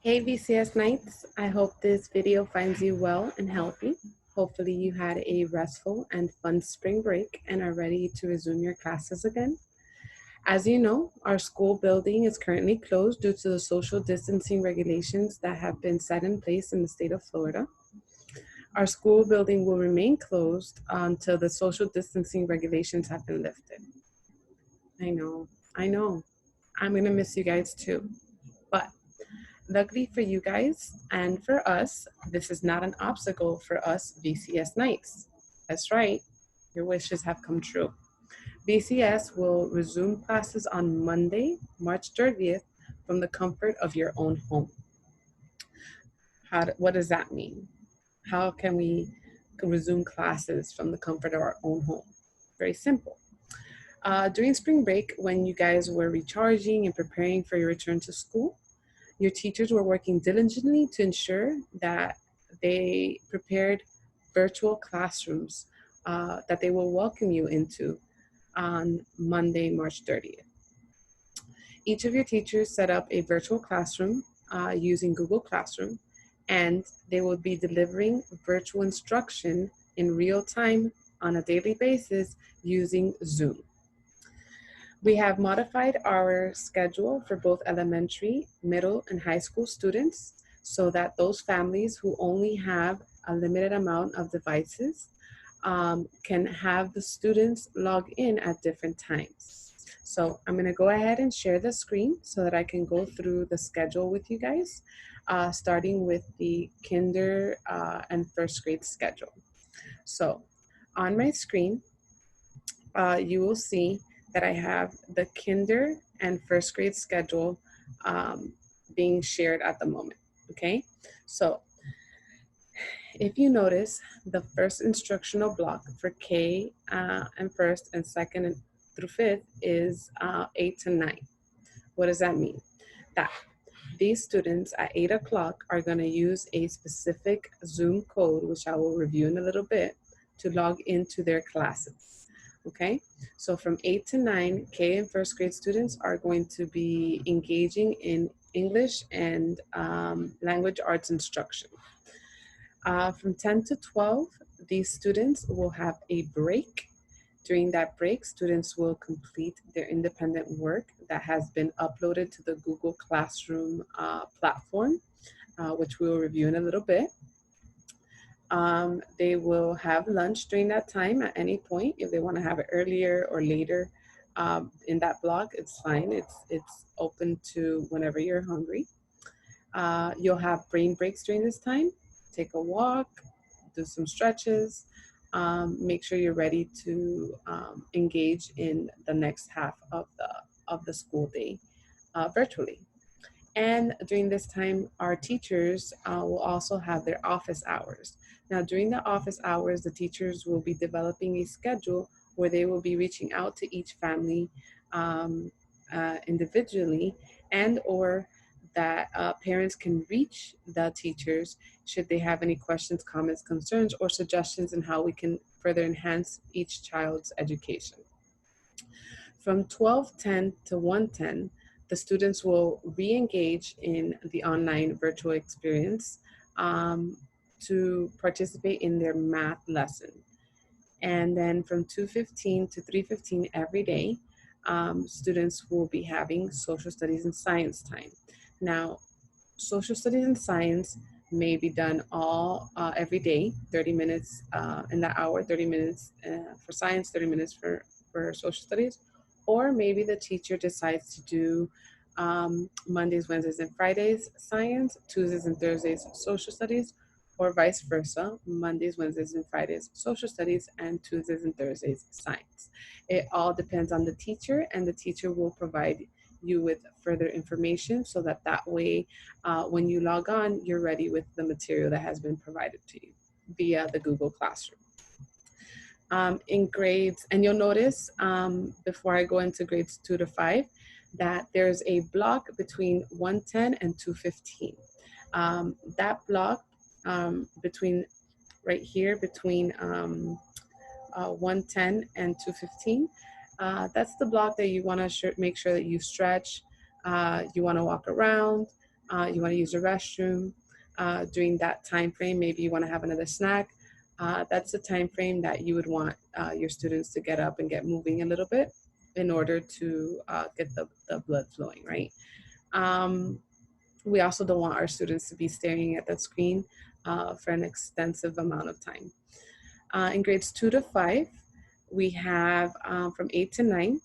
Hey VCS Knights, I hope this video finds you well and healthy. Hopefully you had a restful and fun spring break and are ready to resume your classes again. As you know, our school building is currently closed due to the social distancing regulations that have been set in place in the state of Florida. Our school building will remain closed until the social distancing regulations have been lifted. I know. I'm gonna miss you guys too, but luckily for you guys and for us, this is not an obstacle for us VCS Knights. That's right, your wishes have come true. VCS will resume classes on Monday, March 30th, from the comfort of your own home. What does that mean? How can we resume classes from the comfort of our own home? Very simple. During spring break, when you guys were recharging and preparing for your return to school, your teachers were working diligently to ensure that they prepared virtual classrooms that they will welcome you into on Monday, March 30th. Each of your teachers set up a virtual classroom using Google Classroom, and they will be delivering virtual instruction in real time on a daily basis using Zoom. We have modified our schedule for both elementary, middle, and high school students so that those families who only have a limited amount of devices can have the students log in at different times. So I'm gonna go ahead and share the screen so that I can go through the schedule with you guys, starting with the kinder and first grade schedule. So on my screen, you will see that I have the kinder and first grade schedule being shared at the moment, okay? So if you notice, the first instructional block for K and first and second and through fifth is 8 to 9. What does that mean? That these students at 8 o'clock are gonna use a specific Zoom code, which I will review in a little bit, to log into their classes, okay? So from 8 to 9, K and first grade students are going to be engaging in English and language arts instruction. From 10 to 12, these students will have a break. During that break, students will complete their independent work that has been uploaded to the Google Classroom platform, which we will review in a little bit. They will have lunch during that time at any point. If they want to have it earlier or later in that block, it's fine. It's open to whenever you're hungry. You'll have brain breaks during this time. Take a walk, do some stretches, make sure you're ready to engage in the next half of the school day virtually. And during this time, our teachers will also have their office hours. Now, during the office hours, the teachers will be developing a schedule where they will be reaching out to each family individually, and or that parents can reach the teachers should they have any questions, comments, concerns, or suggestions in how we can further enhance each child's education. From 12:10 to 1:10, the students will re-engage in the online virtual experience to participate in their math lesson. And then from 2:15 to 3:15 every day, students will be having social studies and science time. Now, social studies and science may be done every day, 30 minutes in the hour, 30 minutes for science, 30 minutes for social studies, or maybe the teacher decides to do Mondays, Wednesdays, and Fridays science, Tuesdays and Thursdays social studies, or vice versa, Mondays, Wednesdays, and Fridays social studies, and Tuesdays and Thursdays science. It all depends on the teacher, and the teacher will provide you with further information so that way when you log on, you're ready with the material that has been provided to you via the Google Classroom. In grades, and you'll notice before I go into grades 2 to 5, that there's a block between 1:10 and 2:15. That block between right here between 1:10 and 2:15, that's the block that you want to make sure that you stretch, you want to walk around, you want to use the restroom during that time frame, maybe you want to have another snack, that's the time frame that you would want your students to get up and get moving a little bit in order to get the blood flowing, right? We also don't want our students to be staring at that screen for an extensive amount of time. In grades 2 to 5, we have from 8 to 9,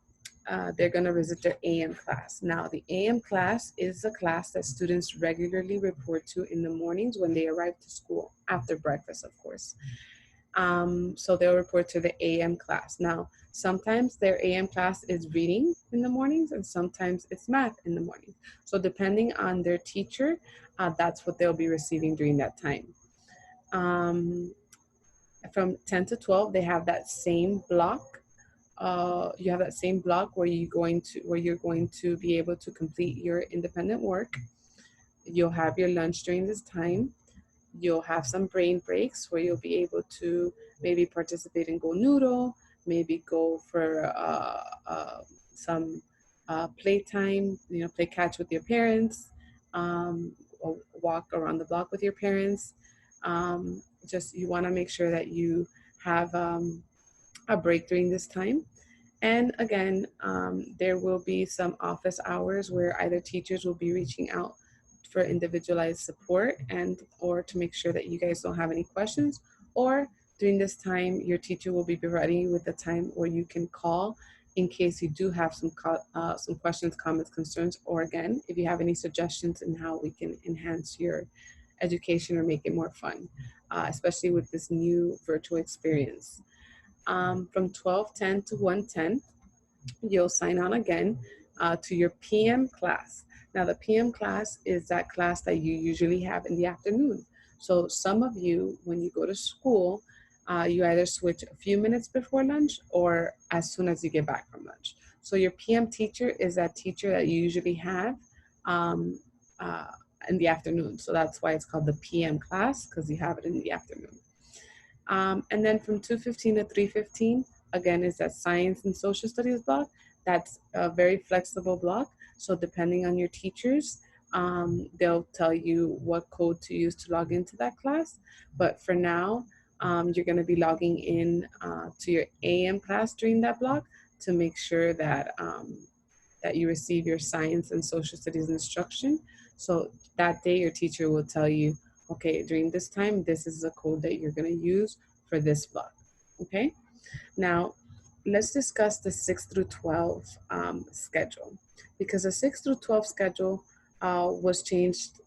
they're going to visit their AM class. Now, the AM class is a class that students regularly report to in the mornings when they arrive to school, after breakfast, of course. So they'll report to the AM class. Now, sometimes their AM class is reading in the mornings, and sometimes it's math in the morning. So depending on their teacher, that's what they'll be receiving during that time. From 10 to 12, they have that same block. You have that same block where you're going to be able to complete your independent work. You'll have your lunch during this time. You'll have some brain breaks where you'll be able to maybe participate in Go Noodle, maybe go for some playtime, play catch with your parents, or walk around the block with your parents. Just you want to make sure that you have a break during this time. And again, there will be some office hours where either teachers will be reaching out for individualized support and or to make sure that you guys don't have any questions, or during this time your teacher will be providing you with the time where you can call in case you do have some questions, comments, concerns, or again, if you have any suggestions in how we can enhance your education or make it more fun, especially with this new virtual experience. From 12:10 to 1:10, you'll sign on again to your PM class. Now, the PM class is that class that you usually have in the afternoon. So some of you, when you go to school, you either switch a few minutes before lunch or as soon as you get back from lunch. So your PM teacher is that teacher that you usually have um, uh, in the afternoon. So that's why it's called the PM class, because you have it in the afternoon. And then from 2:15 to 3:15, again, is that science and social studies block. That's a very flexible block. So depending on your teachers, they'll tell you what code to use to log into that class. But for now, you're going to be logging in to your AM class during that block to make sure that that you receive your science and social studies instruction. So that day, your teacher will tell you, okay, during this time, this is the code that you're going to use for this block. Okay, now let's discuss the 6 through 12 schedule, because the 6 through 12 schedule was changed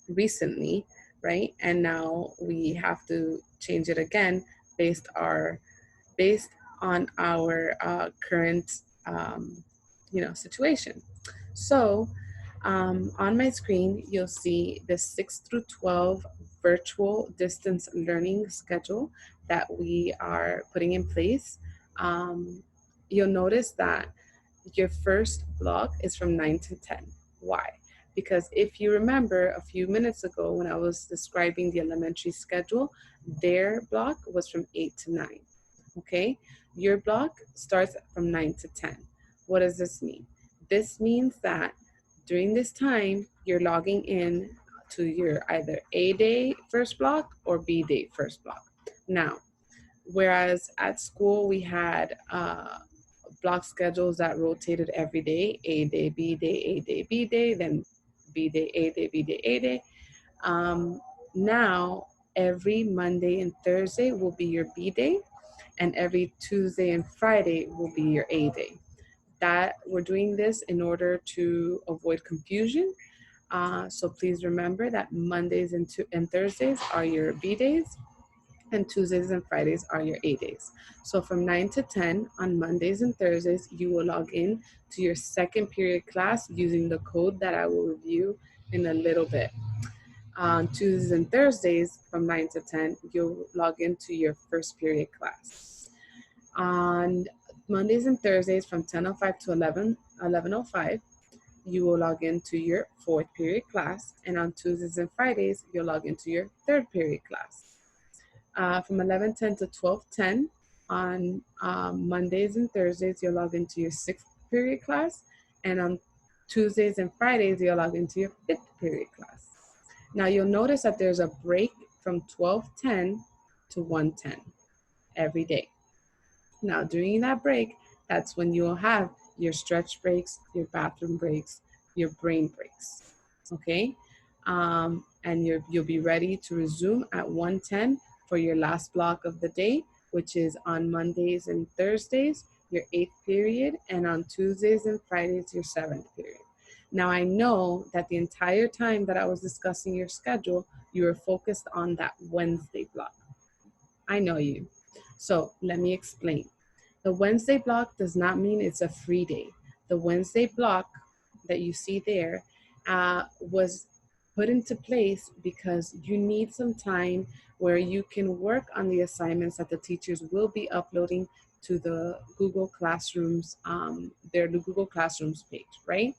recently, right? And now we have to change it again based on our current situation. So on my screen, you'll see the 6 through 12 virtual distance learning schedule that we are putting in place. You'll notice that your first block is from 9 to 10. Why? Because if you remember a few minutes ago when I was describing the elementary schedule, their block was from 8 to 9. Okay? Your block starts from 9 to 10. What does this mean? This means that during this time, you're logging in to your either A day first block or B day first block. Now, whereas at school we had block schedules that rotated every day, A day, B day, A day, B day, then B day, A day, B day, A day. Now, every Monday and Thursday will be your B day, and every Tuesday and Friday will be your A day. That we're doing this in order to avoid confusion. So please remember that Mondays and Thursdays are your B days, and Tuesdays and Fridays are your A days. So from 9 to 10 on Mondays and Thursdays, you will log in to your second period class using the code that I will review in a little bit. On Tuesdays and Thursdays from 9 to 10, you'll log into your first period class. On Mondays and Thursdays from 10:05 to 11:05, you will log into your fourth period class. And on Tuesdays and Fridays, you'll log into your third period class. From 11:10 to 12:10 on Mondays and Thursdays, you'll log into your sixth period class. And on Tuesdays and Fridays, you'll log into your 5th period class. Now you'll notice that there's a break from 12:10 to 1:10 every day. Now during that break, that's when you'll have your stretch breaks, your bathroom breaks, your brain breaks, okay? And you'll be ready to resume at 1:10 for your last block of the day, which is on Mondays and Thursdays, your 8th period, and on Tuesdays and Fridays, your 7th period. Now I know that the entire time that I was discussing your schedule, you were focused on that Wednesday block. I know you. So let me explain. The Wednesday block does not mean it's a free day. The Wednesday block that you see there was put into place because you need some time where you can work on the assignments that the teachers will be uploading to the Google Classrooms, their Google Classrooms page, right?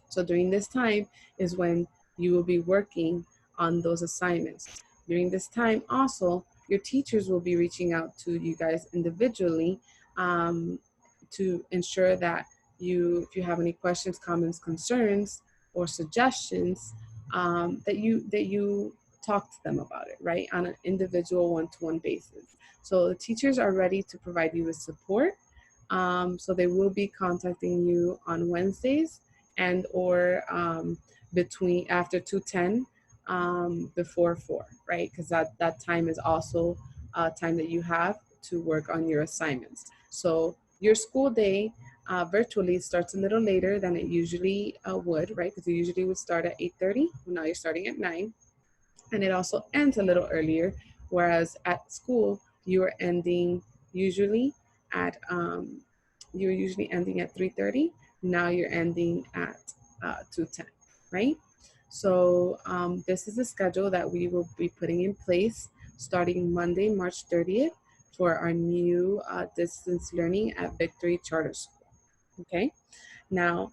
So during this time is when you will be working on those assignments. During this time also, your teachers will be reaching out to you guys individually to ensure that if you have any questions, comments, concerns, or suggestions, that you talk to them about it, right? On an individual one-to-one basis. So the teachers are ready to provide you with support. So they will be contacting you on Wednesdays and or between after 2:10 before 4, right? Because that time is also time that you have to work on your assignments. So your school day virtually starts a little later than it usually would, right? Because you usually would start at 8:30. Now you're starting at 9. And it also ends a little earlier, whereas at school you are ending usually at you're usually ending at 3:30. Now you're ending at 2:10, right? So this is the schedule that we will be putting in place starting Monday, March 30th for our new distance learning at Victory Charter School. Okay, now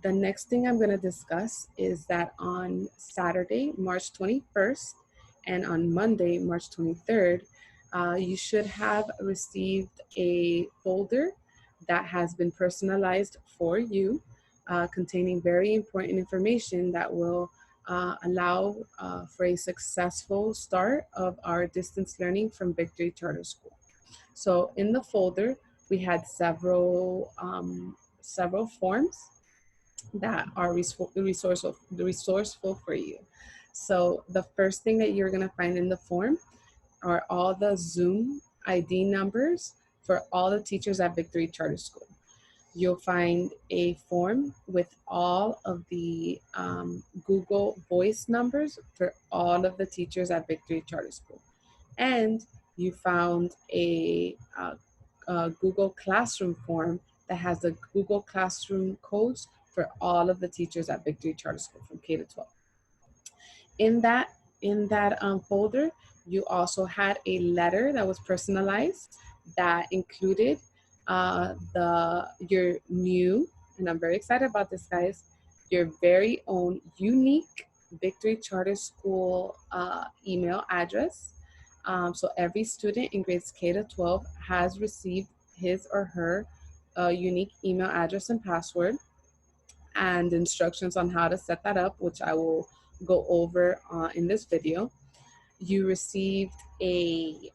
the next thing I'm going to discuss is that on Saturday, March 21st, and on Monday, March 23rd, you should have received a folder that has been personalized for you, containing very important information that will allow for a successful start of our distance learning from Victory Charter School. So in the folder, we had several forms that are resourceful for you. So the first thing that you're gonna find in the form are all the Zoom ID numbers for all the teachers at Victory Charter School. You'll find a form with all of the Google Voice numbers for all of the teachers at Victory Charter School. And you found a Google Classroom form that has the Google Classroom codes for all of the teachers at Victory Charter School from K to 12. In that folder, you also had a letter that was personalized that included your new, and I'm very excited about this, guys, your very own unique Victory Charter School email address. So every student in grades K to 12 has received his or her unique email address and password, and instructions on how to set that up, which I will go over in this video. You received a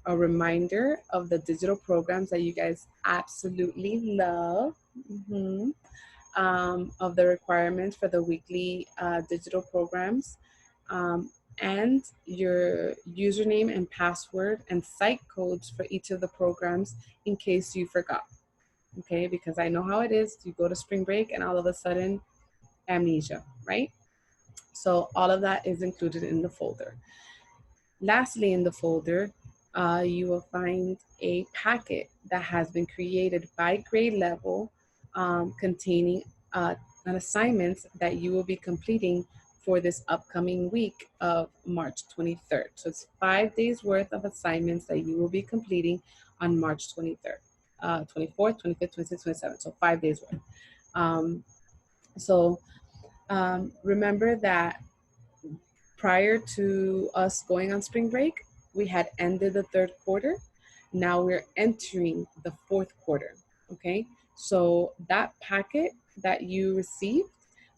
reminder of the digital programs that you guys absolutely love, of the requirements for the weekly digital programs, and your username and password and site codes for each of the programs in case you forgot. Okay, because I know how it is. You go to spring break and all of a sudden, amnesia, right? So all of that is included in the folder. Lastly, in the folder, you will find a packet that has been created by grade level containing an assignment that you will be completing for this upcoming week of March 23rd. So it's 5 days worth of assignments that you will be completing on March 23rd. 24th, 25th, 26th, 27th, so 5 days worth. Remember that prior to us going on spring break, we had ended the 3rd quarter. Now we're entering the 4th quarter. okay? So that packet that you received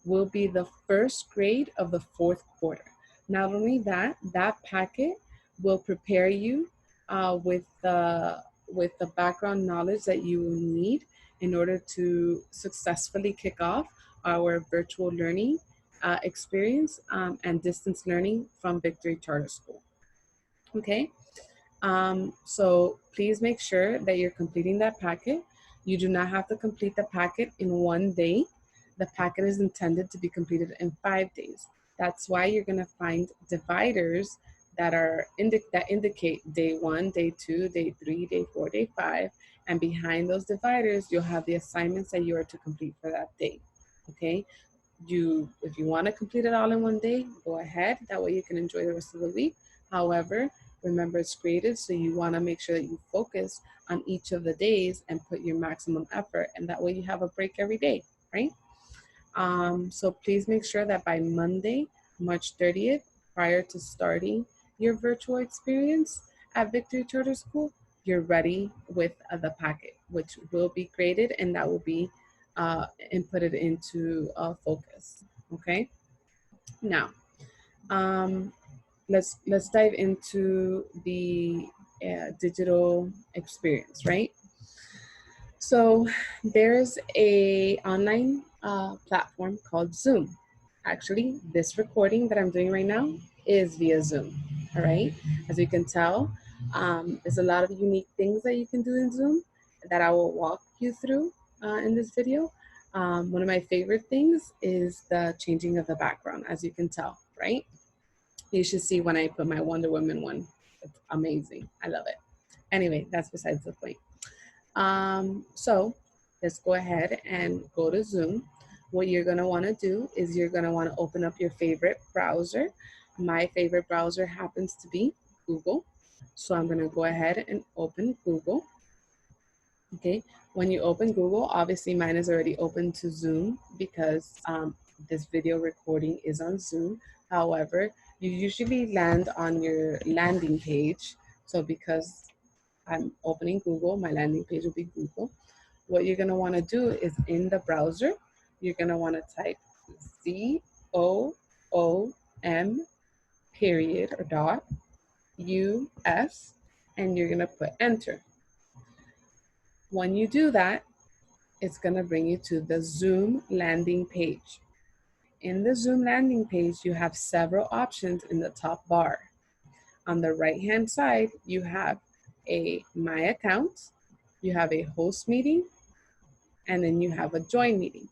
will be the first grade of the fourth quarter. Not only that, that packet will prepare you with the background knowledge that you will need in order to successfully kick off our virtual learning experience and distance learning from Victory Charter School. Okay, so please make sure that you're completing that packet. You do not have to complete the packet in one day. The packet is intended to be completed in 5 days. That's why you're gonna find dividers that are that indicate day 1, day 2, day 3, day 4, day 5, and behind those dividers, you'll have the assignments that you are to complete for that day. Okay, if you want to complete it all in one day, go ahead. That way you can enjoy the rest of the week. However, remember it's graded, so you want to make sure that you focus on each of the days and put your maximum effort, and that way you have a break every day, right? So please make sure that by Monday, March 30th, prior to starting your virtual experience at Victory Charter School, you're ready with the packet, which will be graded, and that will be inputted into focus. Okay. Now, let's dive into the digital experience, right? So there's a online platform called Zoom. Actually, this recording that I'm doing right now is via Zoom. All right. As you can tell, there's a lot of unique things that you can do in Zoom that I will walk you through in this video. One of my favorite things is the changing of the background, as you can tell, right? You should see when I put my Wonder Woman one. It's amazing. I love it. Anyway, that's besides the point. So let's go ahead and go to Zoom. What you're gonna wanna do is you're gonna wanna open up your favorite browser. My favorite browser happens to be Google. So I'm gonna go ahead and open Google. Okay, when you open Google, obviously mine is already open to Zoom because this video recording is on Zoom. However, you usually land on your landing page. So because I'm opening Google, my landing page will be Google. What you're gonna wanna do is in the browser, you're gonna wanna type ZOOM period or dot US, and you're gonna put enter. When you do that, it's gonna bring you to the Zoom landing page. In the Zoom landing page, you have several options in the top bar. On the right-hand side, you have a My Account, you have a host meeting, and then you have a join meeting.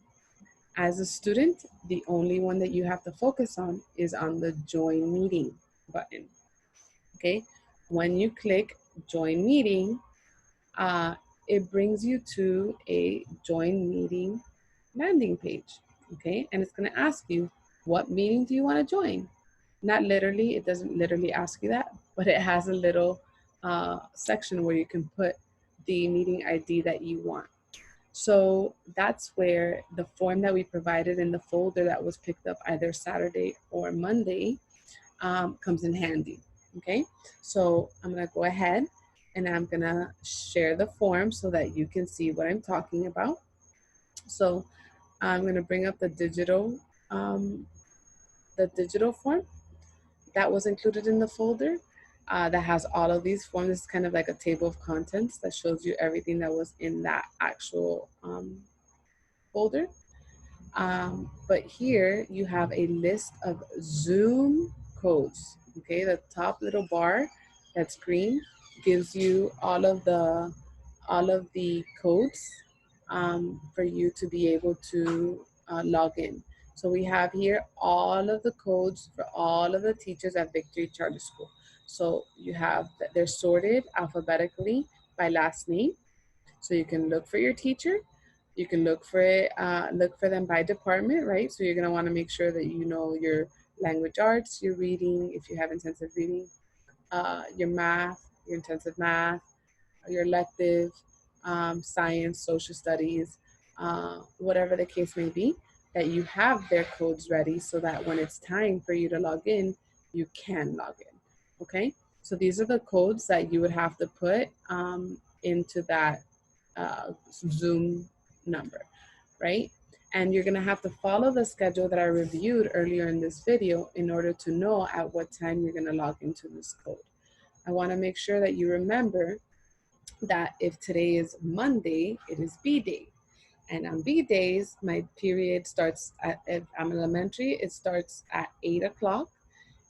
As a student, the only one that you have to focus on is on the join meeting button, okay? When you click join meeting, it brings you to a join meeting landing page, okay? And it's gonna ask you, what meeting do you wanna join? Not literally, it doesn't literally ask you that, but it has a little section where you can put the meeting ID that you want. So that's where the form that we provided in the folder that was picked up either Saturday or Monday comes in handy, okay? So I'm gonna go ahead and I'm gonna share the form so that you can see what I'm talking about. So I'm gonna bring up the digital form that was included in the folder that has all of these forms. It's kind of like a table of contents that shows you everything that was in that actual folder. But here you have a list of Zoom codes. Okay, the top little bar that's green gives you all of the codes for you to be able to log in. So we have here all of the codes for all of the teachers at Victory Charter School. So you have, they're sorted alphabetically by last name. So you can look for your teacher. You can look for it, look for them by department, right? So you're gonna wanna make sure that you know your language arts, your reading, if you have intensive reading, your math, your intensive math, your elective, science, social studies, whatever the case may be, that you have their codes ready so that when it's time for you to log in, you can log in, okay? So these are the codes that you would have to put into that Zoom number, right? And you're gonna have to follow the schedule that I reviewed earlier in this video in order to know at what time you're gonna log into this code. I wanna make sure that you remember that if today is Monday, it is B day. And on B days, my period starts at, if I'm elementary, it starts at 8 o'clock.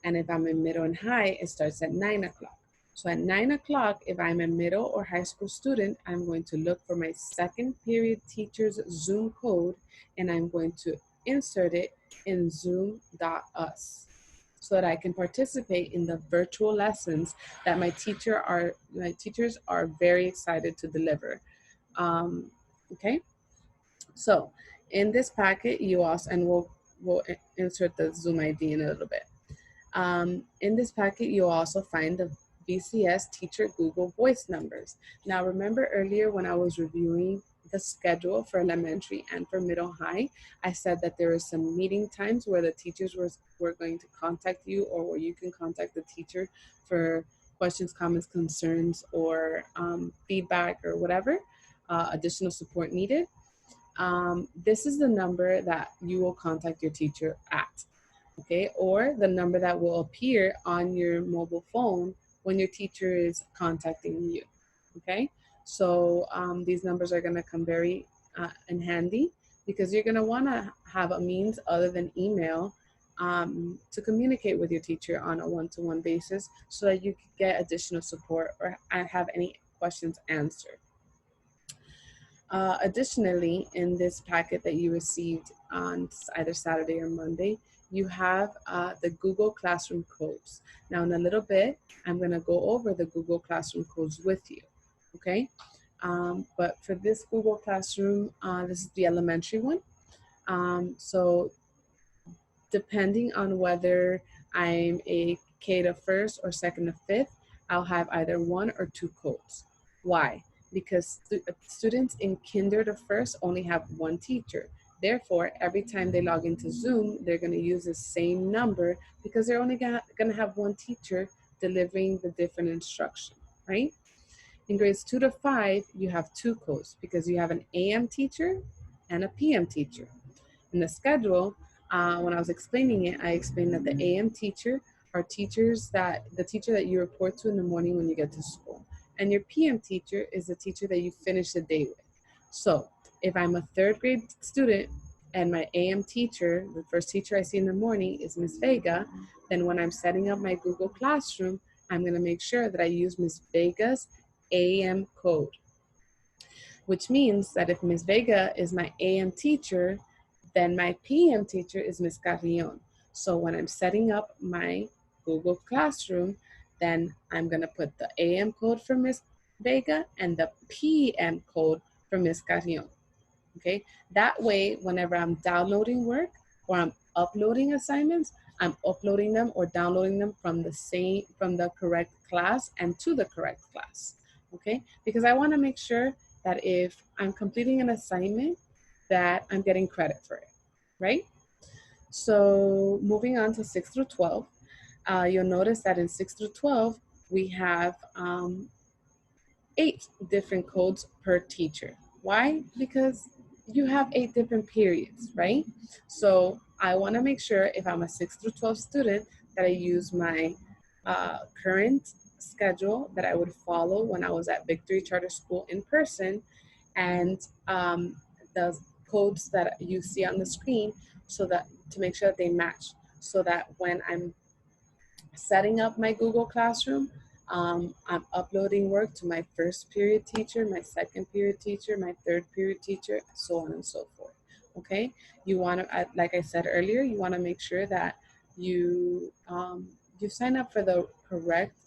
And if I'm in middle and high, it starts at 9 o'clock. So at 9 o'clock, if I'm a middle or high school student, I'm going to look for my second period teacher's Zoom code, and I'm going to insert it in zoom.us so that I can participate in the virtual lessons that my teachers are very excited to deliver. Okay, so in this packet, you also, and we'll insert the Zoom ID in a little bit. In this packet, you'll also find the BCS teacher Google Voice numbers. Now, remember earlier when I was reviewing the schedule for elementary and for middle high, I said that there were some meeting times where the teachers were going to contact you, or where you can contact the teacher for questions, comments, concerns, or feedback or whatever, additional support needed. This is the number that you will contact your teacher at. Okay, or the number that will appear on your mobile phone when your teacher is contacting you. Okay, so these numbers are going to come very in handy, because you're going to want to have a means other than email to communicate with your teacher on a one-to-one basis, so that you can get additional support or have any questions answered. Additionally, in this packet that you received on either Saturday or Monday, you have the Google Classroom codes. Now, in a little bit, I'm going to go over the Google Classroom codes with you, okay? But for this Google Classroom, this is the elementary one. So depending on whether I'm a K to first or second to fifth, I'll have either one or two codes. Why? Because students in kinder to first only have one teacher. Therefore, every time they log into Zoom, they're going to use the same number, because they're only going to have one teacher delivering the different instruction, right? In grades 2 to 5, you have two codes, because you have an AM teacher and a PM teacher. In the schedule, when I was explaining it, I explained that the AM teacher are teachers the teacher that you report to in the morning when you get to school. And your PM teacher is the teacher that you finish the day with. So if I'm a third grade student and my AM teacher, the first teacher I see in the morning, is Ms. Vega, then when I'm setting up my Google Classroom, I'm going to make sure that I use Ms. Vega's AM code, which means that if Ms. Vega is my AM teacher, then my PM teacher is Ms. Carrion. So when I'm setting up my Google Classroom, then I'm going to put the AM code for Ms. Vega and the PM code for Ms. Carrion. Okay, that way, whenever I'm downloading work or I'm uploading assignments, I'm uploading them or downloading them from the correct class and to the correct class. Okay, because I want to make sure that if I'm completing an assignment, that I'm getting credit for it, right? So moving on to 6 through 12, you'll notice that in 6 through 12, we have 8 different codes per teacher. Why? Because you have 8 different periods, right? So I want to make sure if I'm a 6 through 12 student that I use my current schedule that I would follow when I was at Victory Charter School in person, and the codes that you see on the screen, so that to make sure that they match, so that when I'm setting up my Google Classroom, I'm uploading work to my first period teacher, my second period teacher, my third period teacher, so on and so forth. Okay, you want to, like I said earlier, you want to make sure that you sign up for the correct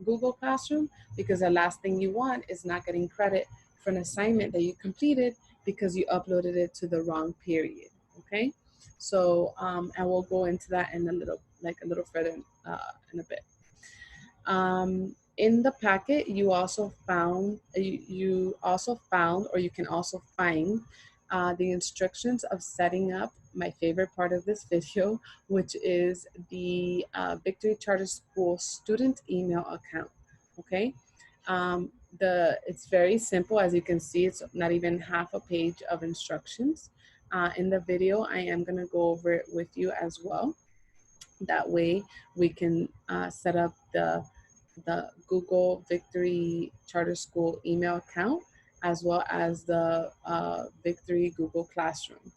Google Classroom, because the last thing you want is not getting credit for an assignment that you completed because you uploaded it to the wrong period. Okay, so and we'll go into that in a little further in a bit. In the packet, you also found, or you can also find the instructions of setting up my favorite part of this video, which is the Victory Charter School student email account. Okay, It's very simple. As you can see, it's not even half a page of instructions. In the video, I am going to go over it with you as well. That way we can set up the Google Victory Charter School email account, as well as the Victory Google Classroom.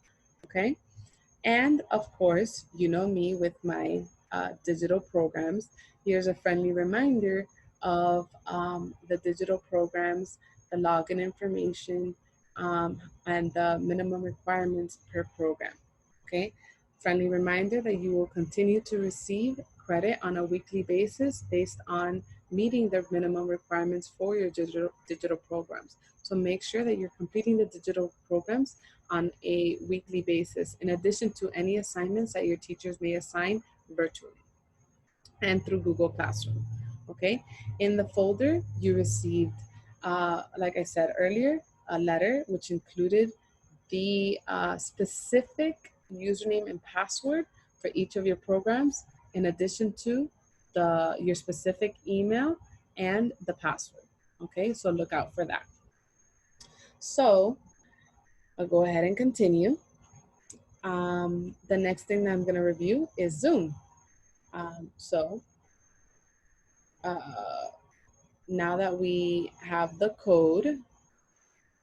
Okay. And of course, you know me with my digital programs. Here's a friendly reminder of the digital programs, the login information, and the minimum requirements per program. Okay. Friendly reminder that you will continue to receive credit on a weekly basis based on meeting the minimum requirements for your digital programs. So make sure that you're completing the digital programs on a weekly basis, in addition to any assignments that your teachers may assign virtually and through Google Classroom. Okay, in the folder you received, like I said earlier, a letter which included the specific username and password for each of your programs, in addition to your specific email and the password. Okay, so look out for that. So I'll go ahead and continue. The next thing that I'm going to review is Zoom. Now that we have the code,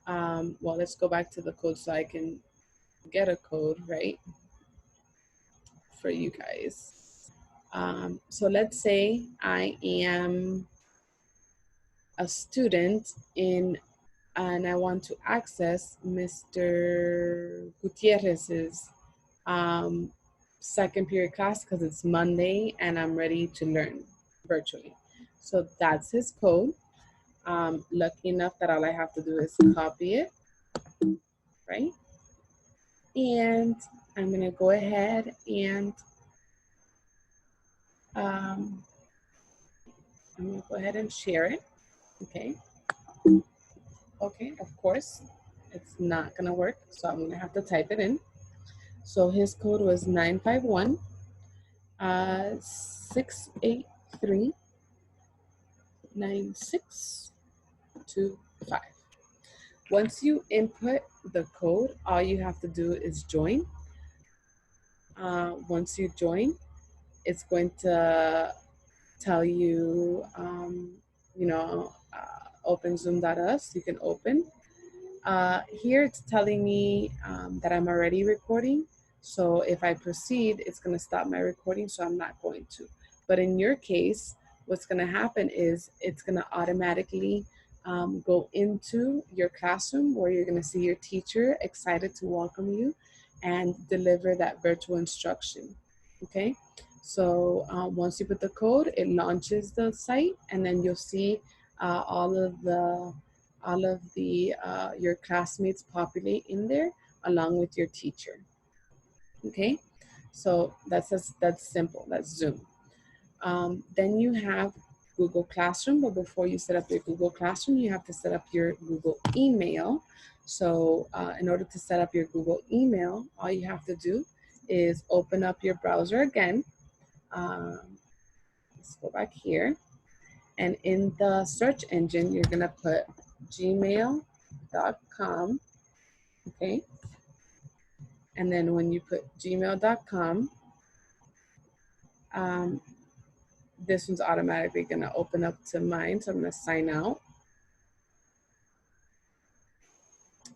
well, let's go back to the code so I can get a code, right, for you guys. So let's say I am a student and I want to access Mr. Gutierrez's second period class because it's Monday and I'm ready to learn virtually. So that's his code. Lucky enough that all I have to do is copy it, right? And I'm gonna go ahead and I'm gonna go ahead and share it, okay? Okay, of course, it's not gonna work, so I'm gonna have to type it in. So his code was 951 683 9625. Once you input the code, all you have to do is join. Once you join, it's going to tell you, open zoom.us. You can open. Here it's telling me that I'm already recording. So if I proceed, it's going to stop my recording, so I'm not going to. But in your case, what's going to happen is it's going to automatically go into your classroom where you're going to see your teacher excited to welcome you and deliver that virtual instruction. Okay, so once you put the code, it launches the site, and then you'll see all of your classmates populate in there along with your teacher. Okay, so that's simple. That's Zoom. Then you have Google Classroom, but before you set up your Google Classroom, you have to set up your Google email. So in order to set up your Google email, all you have to do is open up your browser again. Let's go back here. And in the search engine, you're gonna put gmail.com, okay? And then when you put gmail.com, this one's automatically gonna open up to mine, so I'm gonna sign out.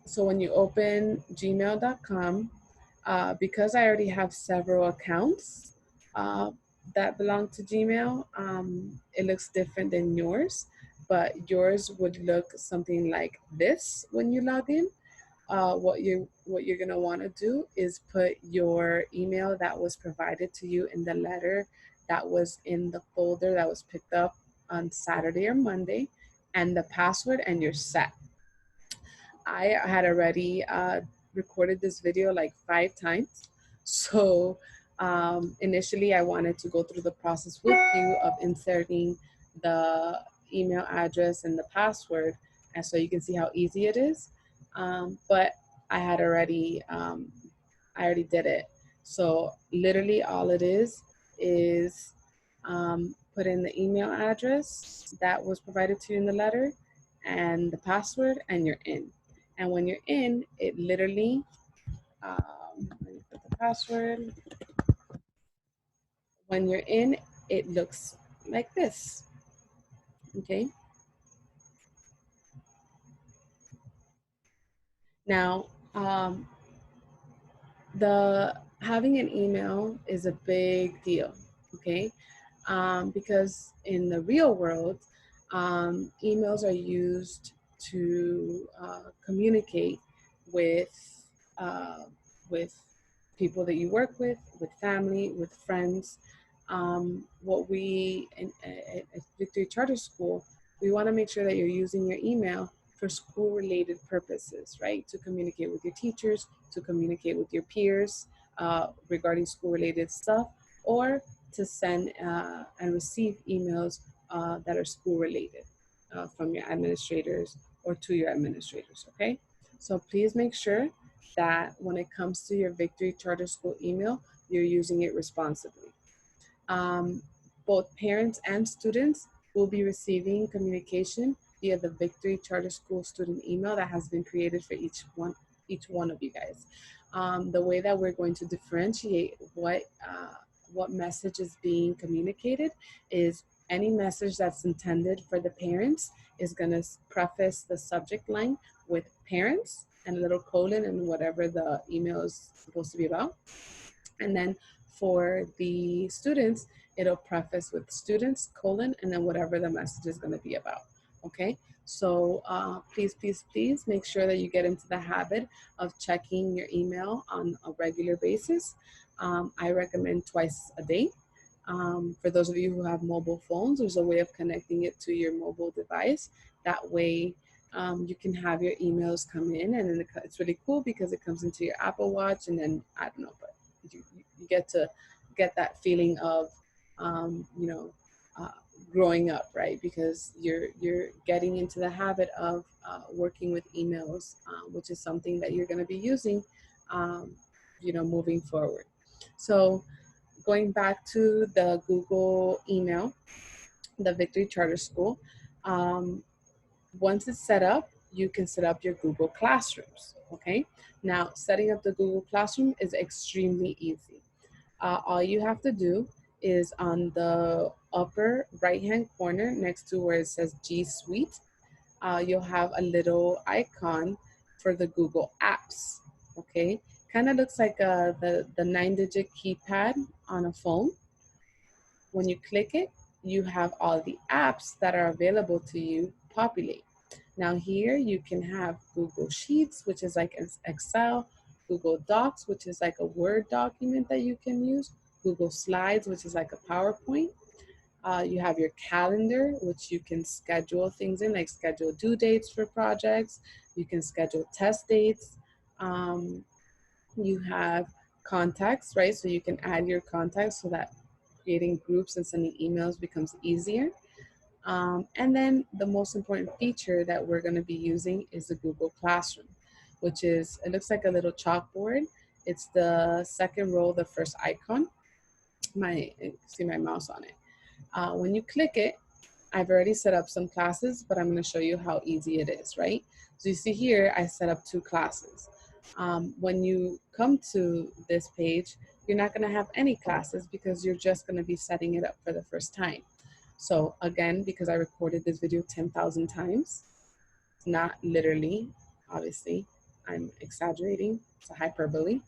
So when you open gmail.com, because I already have several accounts that belong to Gmail, it looks different than yours, but yours would look something like this when you log in. What you're gonna wanna do is put your email that was provided to you in the letter that was in the folder that was picked up on Saturday or Monday, and the password, and you're set. I had already recorded this video like 5 times. So initially I wanted to go through the process with you of inserting the email address and the password, and so you can see how easy it is. But I already did it. So literally all it is put in the email address that was provided to you in the letter, and the password, and you're in. And when you're in, it literally, let me put the password. When you're in, it looks like this, okay? Now, having an email is a big deal, okay? Because in the real world, emails are used to communicate with uh, with people that you work with family, with friends. What we at Victory Charter School, we want to make sure that you're using your email for school-related purposes, right? To communicate with your teachers, to communicate with your peers regarding school-related stuff, or to send and receive emails that are school-related from your administrators or to your administrators, okay? So please make sure that when it comes to your Victory Charter School email, you're using it responsibly. Both parents and students will be receiving communication via the Victory Charter School student email that has been created for each one of you guys. The way that we're going to differentiate what message is being communicated is any message that's intended for the parents is going to preface the subject line with parents and a little colon and whatever the email is supposed to be about. And then for the students, it'll preface with students, colon, and then whatever the message is going to be about. Okay, so please, please, please make sure that you get into the habit of checking your email on a regular basis. I recommend twice a day. For those of you who have mobile phones, there's a way of connecting it to your mobile device. That way, you can have your emails come in, and then it's really cool because it comes into your Apple Watch, and then I don't know, but you get to get that feeling of, you know, growing up, right? Because you're getting into the habit of working with emails, which is something that you're going to be using, you know, moving forward. So going back to the Google email, the Victory Charter School, once it's set up, you can set up your Google Classrooms, okay? Now, setting up the Google Classroom is extremely easy. All you have to do is on the upper right-hand corner next to where it says G Suite, you'll have a little icon for the Google Apps, okay? Kind of looks like the 9-digit keypad on a phone. When you click it, you have all the apps that are available to you populate. Now here you can have Google Sheets, which is like Excel, Google Docs, which is like a Word document that you can use, Google Slides, which is like a PowerPoint. You have your calendar, which you can schedule things in, like schedule due dates for projects. You can schedule test dates. You have contacts, right? So you can add your contacts so that creating groups and sending emails becomes easier. And then the most important feature that we're going to be using is the Google Classroom, which is, it looks like a little chalkboard. It's the second row, the first icon. See my mouse on it. When you click it, I've already set up some classes, but I'm going to show you how easy it is, right? So you see here, I set up 2 classes. When you come to this page, you're not going to have any classes because you're just going to be setting it up for the first time. So again, because I recorded this video 10,000 times, not literally, obviously, I'm exaggerating, it's a hyperbole.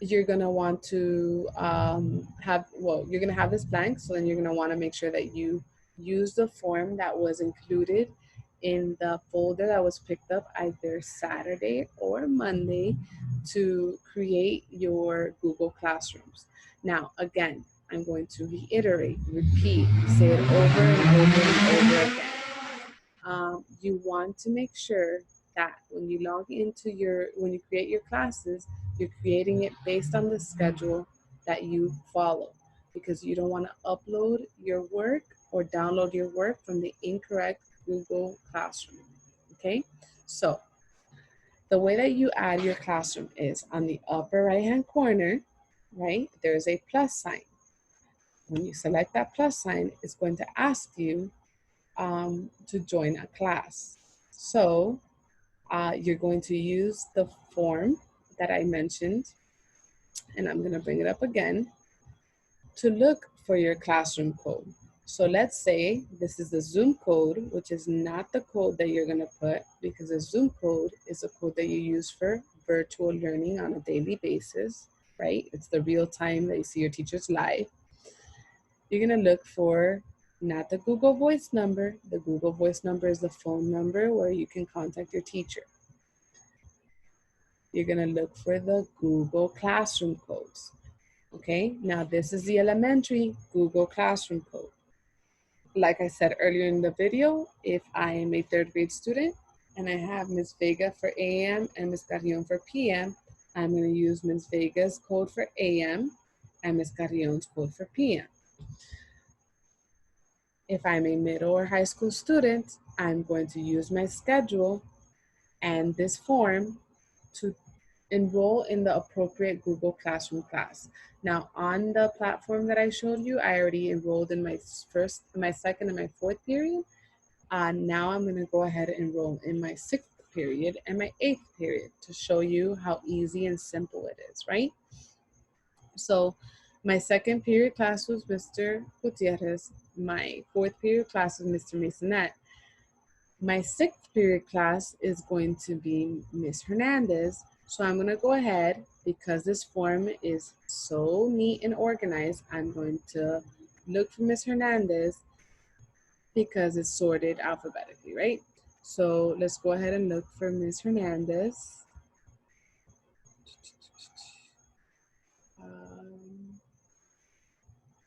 You're gonna want to you're gonna have this blank, so then you're gonna wanna make sure that you use the form that was included in the folder that was picked up either Saturday or Monday to create your Google Classrooms. Now, again, I'm going to reiterate, repeat, say it over and over and over again. You want to make sure that when you log into when you create your classes, you're creating it based on the schedule that you follow, because you don't want to upload your work or download your work from the incorrect Google Classroom, okay? So the way that you add your classroom is on the upper right-hand corner, right? There's a plus sign. When you select that plus sign, it's going to ask you to join a class. So you're going to use the form that I mentioned, and I'm going to bring it up again, to look for your classroom code. So let's say this is the Zoom code, which is not the code that you're going to put, because the Zoom code is a code that you use for virtual learning on a daily basis, right? It's the real time that you see your teachers live. You're going to look for not the Google Voice number. The Google Voice number is the phone number where you can contact your teacher. You're going to look for the Google Classroom codes. Okay, now this is the elementary Google Classroom code. Like I said earlier in the video, if I am a third grade student and I have Ms. Vega for AM and Ms. Carrion for PM, I'm going to use Ms. Vega's code for AM and Ms. Carrion's code for PM. If I'm a middle or high school student, I'm going to use my schedule and this form to enroll in the appropriate Google Classroom class. Now, on the platform that I showed you, I already enrolled in my second, and my fourth period. Now I'm going to go ahead and enroll in my sixth period and my eighth period to show you how easy and simple it is, right? So my second period class was Mr. Gutierrez. My fourth period class was Mr. Masonette. My sixth period class is going to be Miss Hernandez. So I'm going to go ahead, because this form is so neat and organized, I'm going to look for Miss Hernandez because it's sorted alphabetically, right? So let's go ahead and look for Miss Hernandez.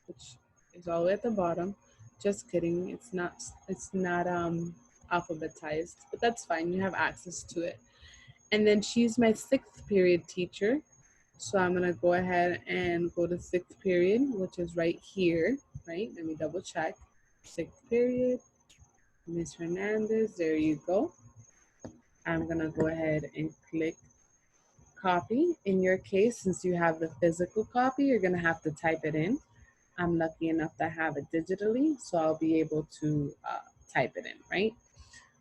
Which is all the way at the bottom. Just kidding, it's not alphabetized, but that's fine, you have access to it. And then she's my sixth period teacher. So I'm gonna go ahead and go to sixth period, which is right here, right? Let me double check. Sixth period, Miss Hernandez, there you go. I'm gonna go ahead and click copy. In your case, since you have the physical copy, you're gonna have to type it in. I'm lucky enough to have it digitally, so I'll be able to type it in, right?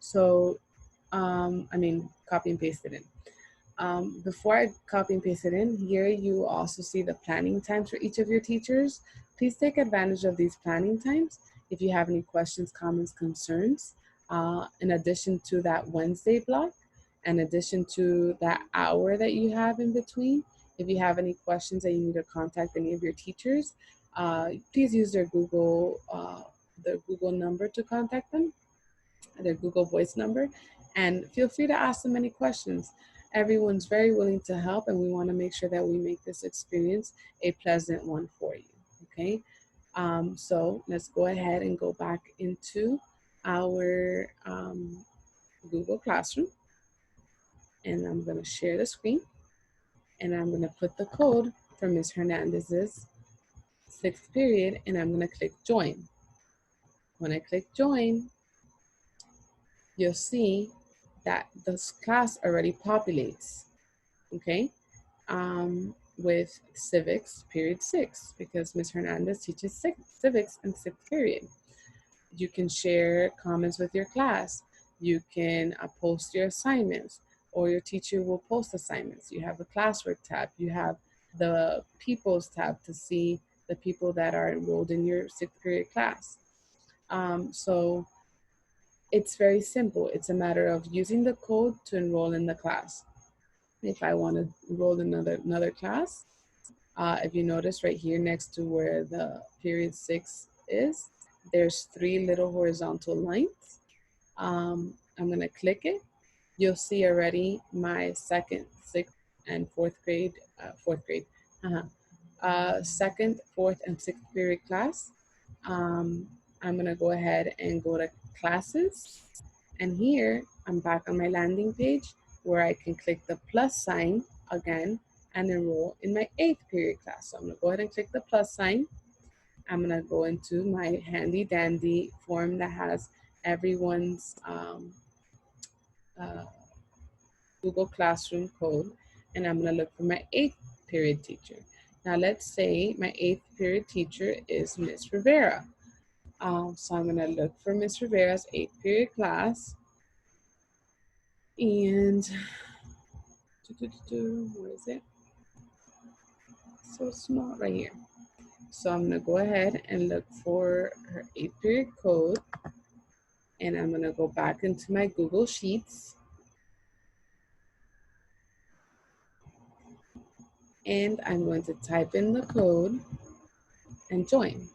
So, copy and paste it in. Before I copy and paste it in, here you will also see the planning times for each of your teachers. Please take advantage of these planning times if you have any questions, comments, concerns. In addition to that Wednesday block, in addition to that hour that you have in between, if you have any questions that you need to contact any of your teachers, please use their Google number to contact them, their Google Voice number, and feel free to ask them any questions. Everyone's very willing to help, and we want to make sure that we make this experience a pleasant one for you, okay? So let's go ahead and go back into our Google Classroom, and I'm going to share the screen, and I'm going to put the code for Ms. Hernandez's sixth period, and I'm going to click join. When I click join, you'll see that this class already populates, okay, with civics period 6, because Ms. Hernandez teaches civics in 6th period. You can share comments with your class. You can post your assignments, or your teacher will post assignments. You have the classwork tab. You have the people's tab to see the people that are enrolled in your 6th period class. So it's very simple. It's a matter of using the code to enroll in the class. If I want to enroll in another class, if you notice right here next to where the period 6 is, there's 3 little horizontal lines. I'm going to click it. You'll see already my second, 6th, and 4th grade, second, 4th, and 6th period class. I'm going to go ahead and go to classes. And here I'm back on my landing page where I can click the plus sign again and enroll in my 8th period class. So I'm going to go ahead and click the plus sign. I'm going to go into my handy dandy form that has everyone's Google Classroom code, and I'm going to look for my 8th period teacher. Now let's say my 8th period teacher is Miss Rivera. So I'm going to look for Ms. Rivera's 8th period class. And where is it? So small right here. So I'm going to go ahead and look for her 8th period code. And I'm going to go back into my Google Sheets. And I'm going to type in the code and join.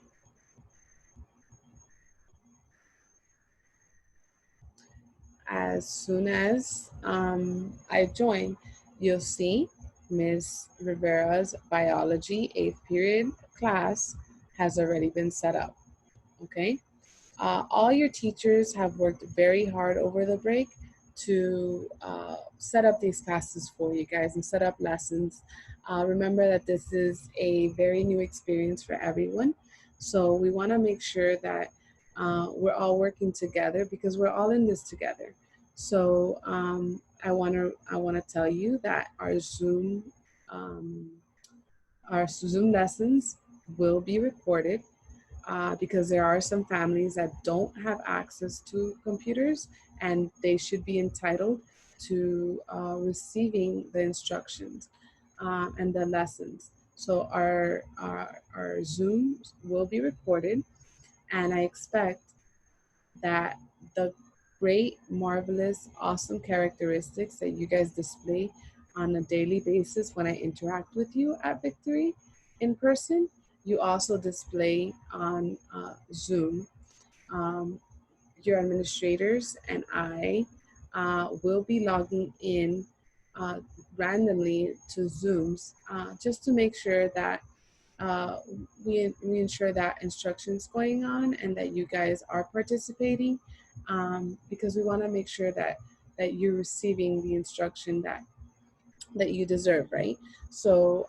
As soon as I join, you'll see Ms. Rivera's biology 8th period class has already been set up, okay? All your teachers have worked very hard over the break to set up these classes for you guys and set up lessons. Remember that this is a very new experience for everyone. So we wanna make sure that we're all working together because we're all in this together. So I wanna tell you that our Zoom lessons will be recorded because there are some families that don't have access to computers and they should be entitled to receiving the instructions and the lessons. So our Zooms will be recorded, and I expect that the great, marvelous, awesome characteristics that you guys display on a daily basis when I interact with you at Victory in person, you also display on Zoom. Your administrators and I will be logging in randomly to Zooms just to make sure that we ensure that instruction's going on and that you guys are participating because we want to make sure that you're receiving the instruction that you deserve, right? So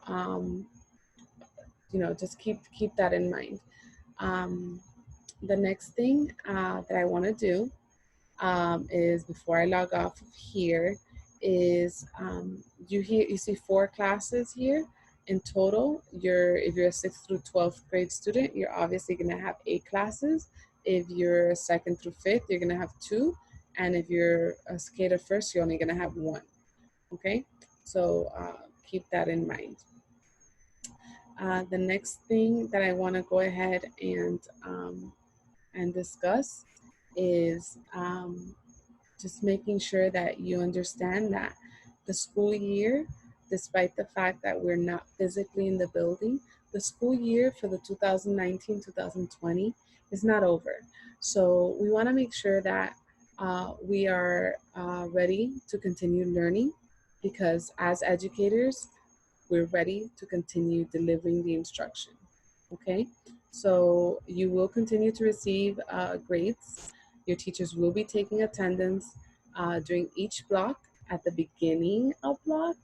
just keep that in mind. The next thing that I want to do is, before I log off of here, is you see 4 classes here in total. If you're a 6th through 12th grade student, you're obviously going to have 8 classes. If you're 2nd through 5th, you're going to have 2, and if you're a skater first, you're only going to have 1. Okay, so keep that in mind. The next thing that I want to go ahead and discuss is just making sure that you understand that the school year, despite the fact that we're not physically in the building, the school year for the 2019-2020 is not over. So we want to make sure that we are ready to continue learning, because as educators, we're ready to continue delivering the instruction. Okay, so you will continue to receive grades. Your teachers will be taking attendance during each block, at the beginning of block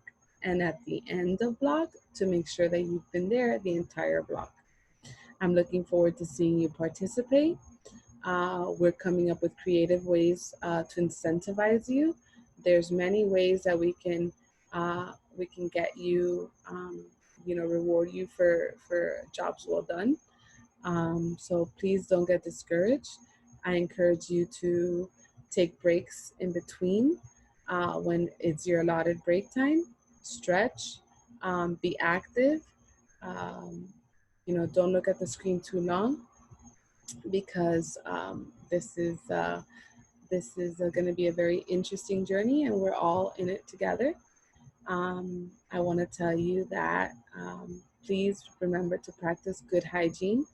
and at the end of block, to make sure that you've been there the entire block. I'm looking forward to seeing you participate. We're coming up with creative ways to incentivize you. There's many ways that we can get you, reward you for jobs well done. So please don't get discouraged. I encourage you to take breaks in between when it's your allotted break time. Stretch, be active. Don't look at the screen too long, because this is going to be a very interesting journey, and we're all in it together. I want to tell you that please remember to practice good hygiene.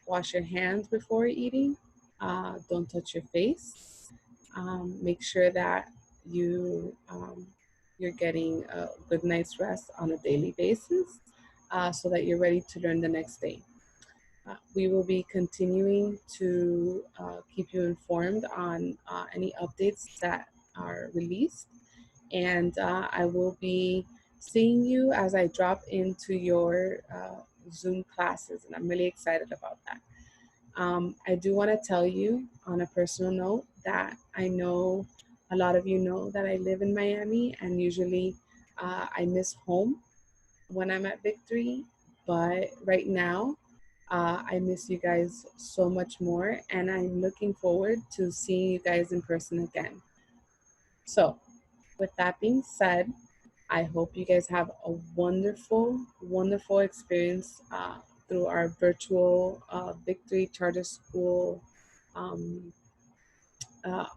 Wash your hands before eating. Don't touch your face. Make sure that you're getting a good night's rest on a daily basis so that you're ready to learn the next day. We will be continuing to keep you informed on any updates that are released. And I will be seeing you as I drop into your Zoom classes, and I'm really excited about that. I do want to tell you on a personal note that I know a lot of you know that I live in Miami, and usually I miss home when I'm at Victory, but right now I miss you guys so much more, and I'm looking forward to seeing you guys in person again. So, with that being said, I hope you guys have a wonderful, wonderful experience through our virtual Victory Charter School um,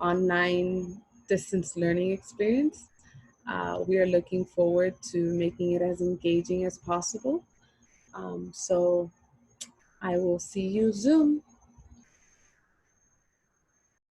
online distance learning experience. We are looking forward to making it as engaging as possible. So I will see you soon.